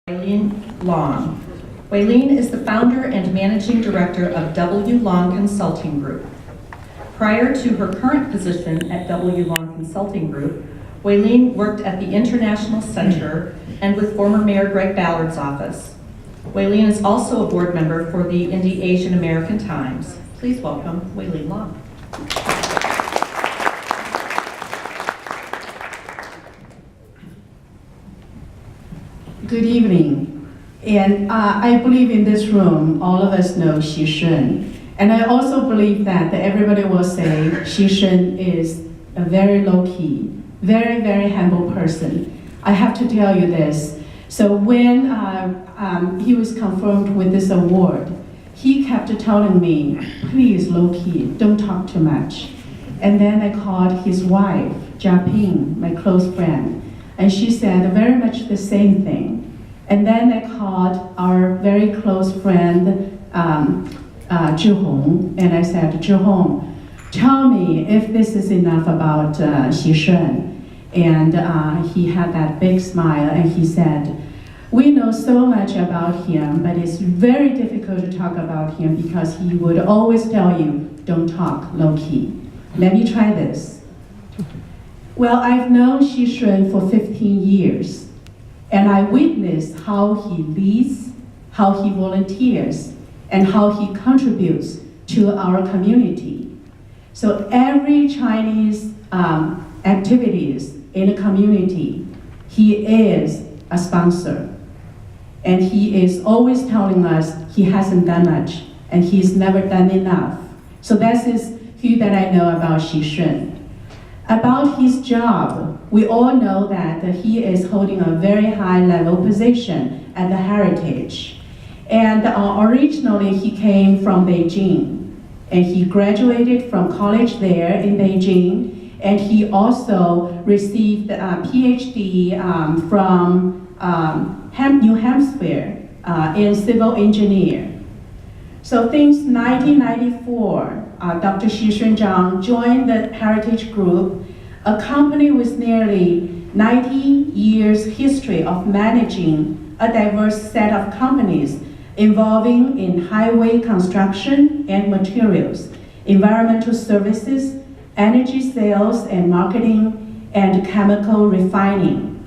Weilin Long. Weilin is the founder and managing director of W. Long Consulting Group. Prior to her current position at W. Long Consulting Group, Weilin worked at the International Center and with former Mayor Greg Ballard's office. Weilin is also a board member for the Indie Asian American Times. Please welcome Weilin Long. Good evening. And I believe in this room, all of us know Xishun. And I also believe that everybody will say Xishun is a very low-key, very, very humble person. I have to tell you this. So when he was confirmed with this award, he kept telling me, please, low-key, don't talk too much. And then I called his wife, Jia Ping, my close friend, and she said very much the same thing. And then I called our very close friend, Zhihong, and I said, Zhihong, tell me if this is enough about Xishun. And he had that big smile and he said, we know so much about him, but it's very difficult to talk about him because he would always tell you, don't talk low-key. Let me try this. Well, I've known Xishun for 15 years. And I witnessed how he leads, how he volunteers, and how he contributes to our community. So every Chinese activities in the community, he is a sponsor. And he is always telling us he hasn't done much, and he's never done enough. So that is who that I know about Xishun. About his job, we all know that he is holding a very high level position at the Heritage. And originally he came from Beijing, and he graduated from college there in Beijing, and he also received a PhD from New Hampshire in civil engineer. So since 1994, Dr. Xishun joined the Heritage Group, a company with nearly 90 years history of managing a diverse set of companies involving in highway construction and materials, environmental services, energy sales and marketing, and chemical refining.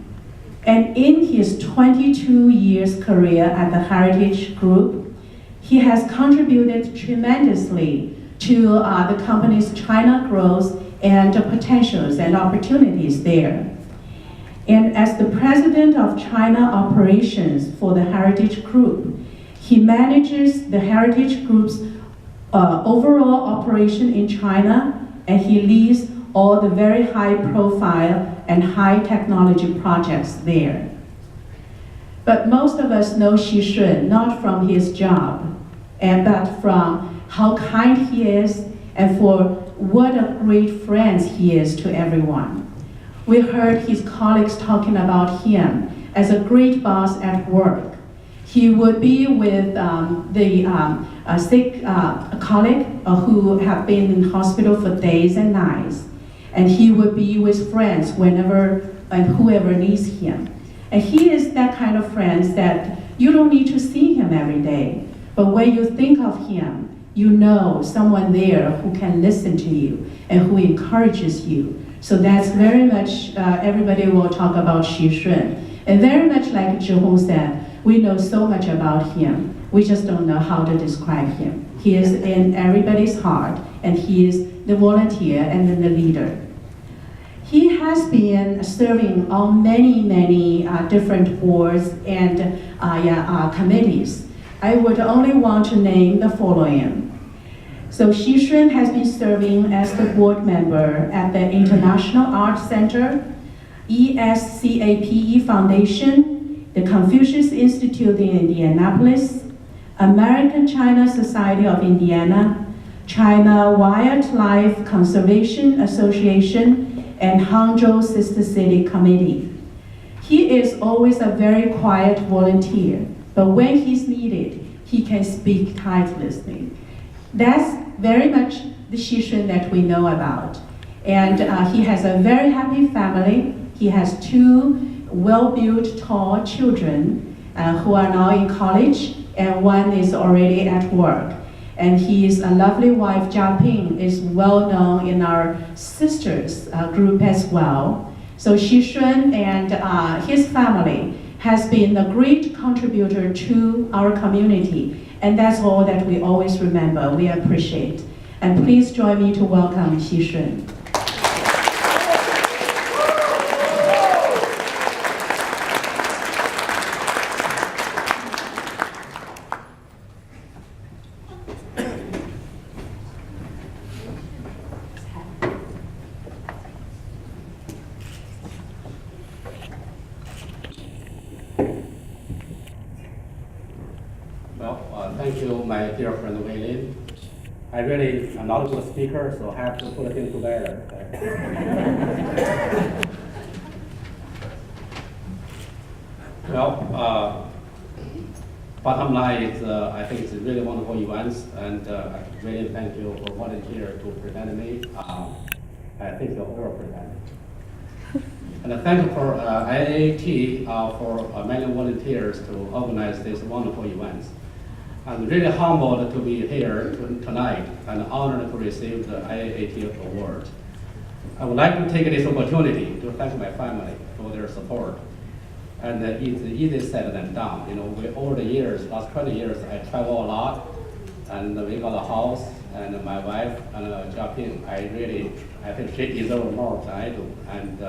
And in his 22 years career at the Heritage Group, he has contributed tremendously to the company's China growth and the potentials and opportunities there. And as the president of China operations for the Heritage Group, he manages the Heritage Group's overall operation in China, and he leads all the very high profile and high technology projects there. But most of us know Xishun not from his job, but from how kind he is and for what a great friend he is to everyone. We heard his colleagues talking about him as a great boss at work. He would be with the sick colleague who have been in hospital for days and nights. And he would be with friends whenever and whoever needs him. And he is that kind of friend that you don't need to see him every day. But when you think of him, you know someone there who can listen to you and who encourages you. So that's very much, everybody will talk about Xishun. And very much like Zhihong said, we know so much about him. We just don't know how to describe him. He is in everybody's heart, and he is the volunteer and then the leader. He has been serving on many, many different boards and committees. I would only want to name the following. So Xishun has been serving as the board member at the International Arts Center, ESCAPE Foundation, the Confucius Institute in Indianapolis, American China Society of Indiana, China Wildlife Conservation Association, and Hangzhou Sister City Committee. He is always a very quiet volunteer, but when he's needed, he can speak tirelessly. That's very much the Xishun that we know about. And he has a very happy family. He has 2 well-built, tall children. who are now in college, and one is already at work. And his lovely wife, Jia is well known in our sisters group as well. So Xishun and his family has been a great contributor to our community. And that's all that we always remember, we appreciate. And please join me to welcome Xishun. Thank you, my dear friend Wei Lin. I really am not a good speaker, so I have to put things together. Bottom line is, I think it's a really wonderful event, and I really thank you for volunteering to present me. I think you're over-presented. And thank you for IAAT for many volunteers to organize this wonderful event. I'm really humbled to be here tonight and honored to receive the IAAT award. I would like to take this opportunity to thank my family for their support. And it's easier said than done. You know, over the years, last 20 years, I travel a lot, and we got a house, and my wife, and Jia I think she deserves more than I do, and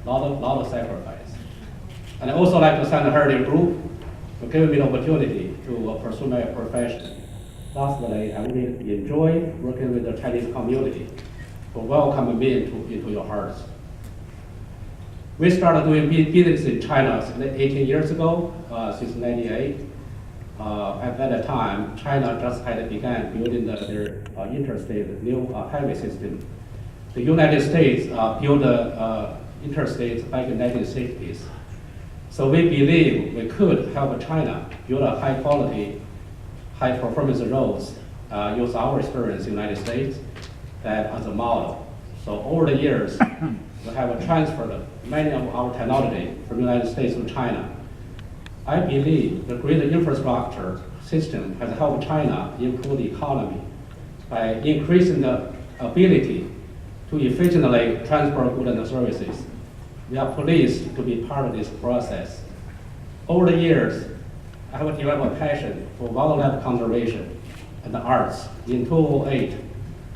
lot of sacrifice. And I also like to thank her group for giving me the opportunity to pursue my profession. Lastly, I really enjoy working with the Chinese community to welcome me into your hearts. We started doing business in China 18 years ago, since '98. At that time, China just had begun building their interstate new highway system. The United States built interstates back in the 1960s. So we believe we could help China build a high quality, high performance roads, use our experience in the United States that as a model. So over the years, we have transferred many of our technology from the United States to China. I believe the great infrastructure system has helped China improve the economy by increasing the ability to efficiently transfer goods and services. We are pleased to be part of this process. Over the years, I have developed a passion for wildlife conservation and the arts. In 2008,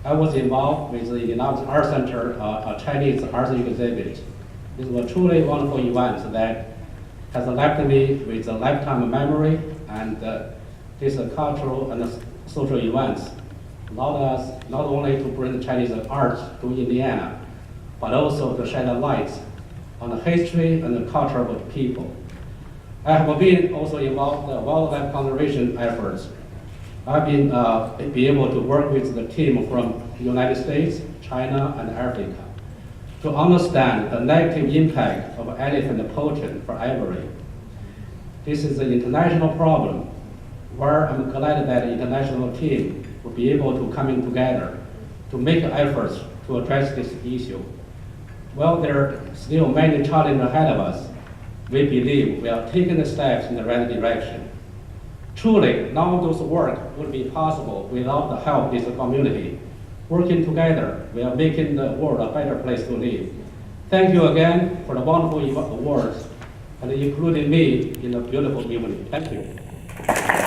I was involved with the United Art Center, a Chinese arts exhibit. This was a truly wonderful event that has left me with a lifetime memory, and this cultural and social events allowed us not only to bring Chinese arts to Indiana, but also to shed a light on the history and the culture of the people. I have been also involved in wildlife conservation efforts. I've been able to work with the team from the United States, China, and Africa to understand the negative impact of elephant poaching for ivory. This is an international problem where I'm glad that the international team will be able to come in together to make efforts to address this issue. Well, there are still many challenges ahead of us. We believe we are taking the steps in the right direction. Truly, none of those work would be possible without the help of this community. Working together, we are making the world a better place to live. Thank you again for the wonderful awards and including me in a beautiful evening. Thank you.